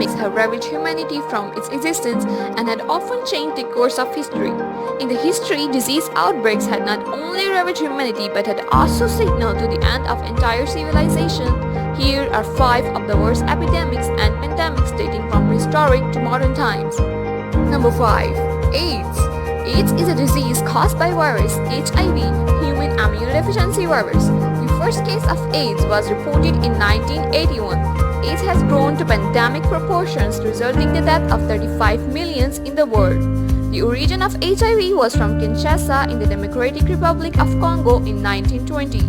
epidemics have ravaged humanity from its existence and had often changed the course of history. In the history, disease outbreaks had not only ravaged humanity but had also signaled to the end of entire civilization. Here are 5 of the worst epidemics and pandemics dating from prehistoric to modern times. Number 5. AIDS. AIDS is a disease caused by virus HIV, human immunodeficiency virus. The first case of AIDS was reported in 1981. AIDS has grown to pandemic proportions, resulting in the death of 35 million in the world. The origin of HIV was from Kinshasa in the Democratic Republic of Congo in 1920.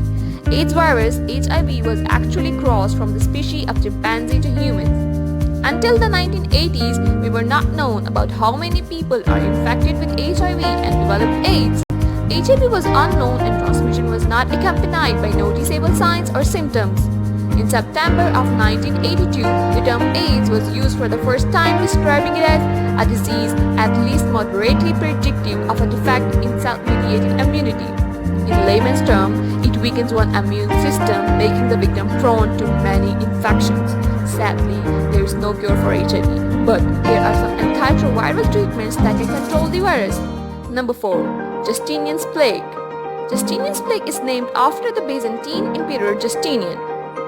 AIDS virus, HIV, was actually crossed from the species of chimpanzee to humans. Until the 1980s, we were not known about how many people are infected with HIV and develop AIDS. HIV was unknown and transmission was not accompanied by noticeable signs or symptoms. In September of 1982, the term AIDS was used for the first time, describing it as a disease at least moderately predictive of a defect in cell-mediated immunity. In layman's terms, it weakens one's immune system, making the victim prone to many infections. Sadly, there is no cure for HIV, but there are some antiretroviral treatments that can control the virus. Number 4. Justinian's Plague. Justinian's Plague is named after the Byzantine Emperor Justinian.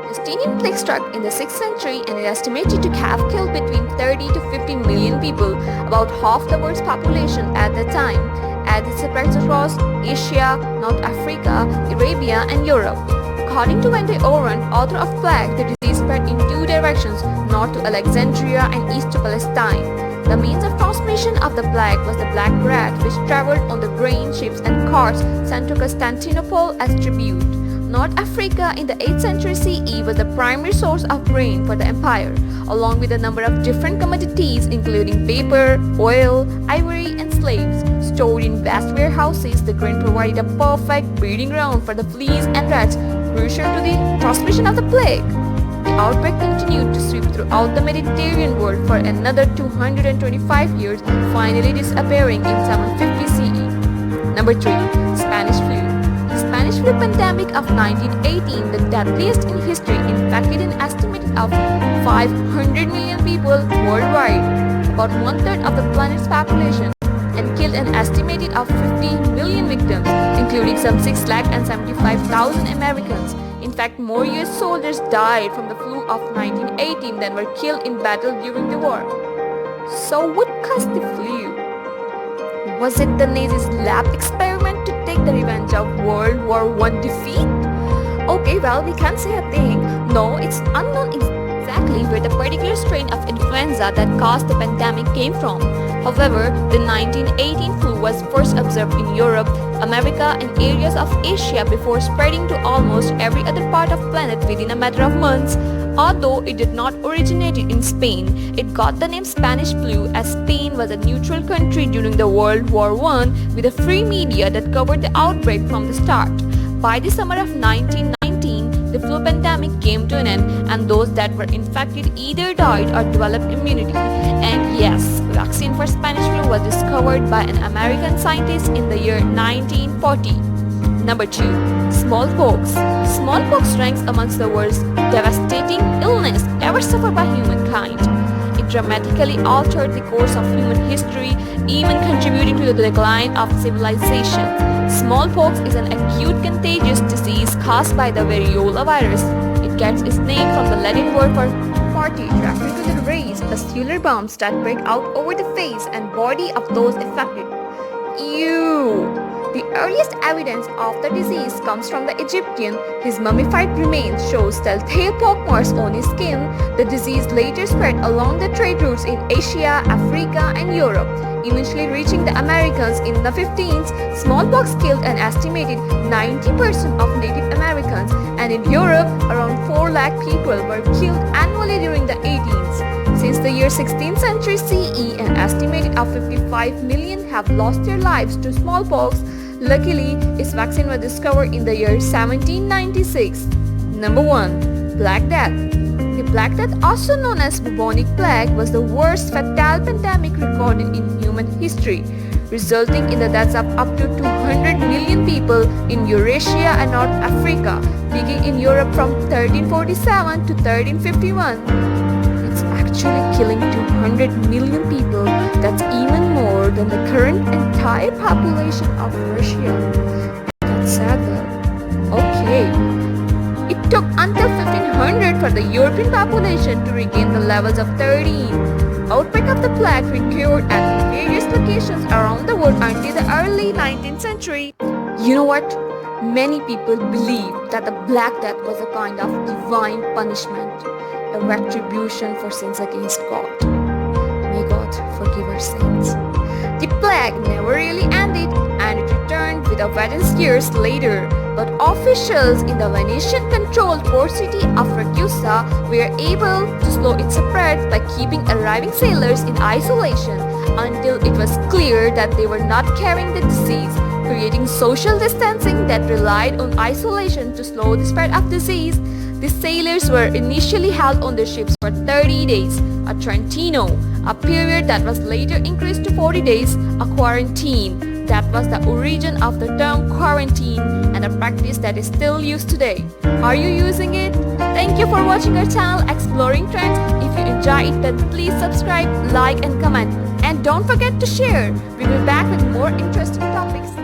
Justinian plague struck in the 6th century and is estimated to have killed between 30 to 50 million people, about half the world's population at that time, as it spread across Asia, North Africa, Arabia, and Europe. According to Van de Oren, author of Plague, the disease spread in 2 directions, north to Alexandria and east to Palestine. The means of transmission of the plague was the black rat, which traveled on the grain ships and carts sent to Constantinople as tribute. North Africa in the 8th century CE was the primary source of grain for the empire, along with a number of different commodities including paper, oil, ivory, and slaves. Stored in vast warehouses, the grain provided a perfect breeding ground for the fleas and rats, crucial to the transmission of the plague. The outbreak continued to sweep throughout the Mediterranean world for another 225 years, finally disappearing in 750 CE. Number 3. Spanish flu. The Spanish flu pandemic of 1918, the deadliest in history, infected an estimated of 500 million people worldwide, about 1/3 of the planet's population, and killed an estimated of 50 million victims, including some 675,000 Americans. In fact, more US soldiers died from the flu of 1918 than were killed in battle during the war. So what caused the flu? Was it the Nazis' lab experiment to take the revenge of World War I defeat? Okay, well, we can't say a thing. No, it's unknown exactly where the particular strain of influenza that caused the pandemic came from. However, the 1918 flu was first observed in Europe, America, and areas of Asia before spreading to almost every other part of the planet within a matter of months. Although it did not originate in Spain, it got the name Spanish flu as Spain was a neutral country during the World War I with a free media that covered the outbreak from the start. By the summer of 1919, the flu pandemic came to an end and those that were infected either died or developed immunity. And yes, vaccine for Spanish flu was discovered by an American scientist in the year 1940. Number 2. Smallpox. Smallpox ranks amongst the worst devastating illness ever suffered by humankind. It dramatically altered the course of human history, even contributing to the decline of civilization. Smallpox is an acute contagious disease caused by the variola virus. It gets its name from the Latin word for party, referring to the rays, cellular bombs that break out over the face and body of those affected. Ew! The earliest evidence of the disease comes from the Egyptian. His mummified remains shows telltale pockmarks on his skin. The disease later spread along the trade routes in Asia, Africa, and Europe, eventually reaching the Americans in the 15th. Smallpox killed an estimated 90% of Native Americans, and in Europe, around 4 lakh people were killed annually during the 18th. Since the year 16th century CE, an estimated of 55 million have lost their lives to smallpox. Luckily, its vaccine was discovered in the year 1796. Number 1. Black Death. The Black Death, also known as bubonic plague, was the worst fatal pandemic recorded in human history, resulting in the deaths of up to 200 million people in Eurasia and North Africa, peaking in Europe from 1347 to 1351. It's actually killing 200 million people. That's even more than the current entire population of Russia. That's sad though. Okay. It took until 1500 for the European population to regain the levels of 13. Outbreak of the plague recurred at various locations around the world until the early 19th century. You know what? Many people believe that the Black Death was a kind of divine punishment, a retribution for sins against God. May God forgive our sins. The plague never really ended and it returned with a vengeance years later, but officials in the Venetian-controlled port city of Ragusa were able to slow its spread by keeping arriving sailors in isolation until it was clear that they were not carrying the disease, creating social distancing that relied on isolation to slow the spread of disease. The sailors were initially held on their ships for 30 days, a Trentino, a period that was later increased to 40 days, a quarantine. That was the origin of the term quarantine and a practice that is still used today. Are you using it? Thank you for watching our channel Exploring Trends. If you enjoy it, then please subscribe, like and comment. And don't forget to share. We'll be back with more interesting topics.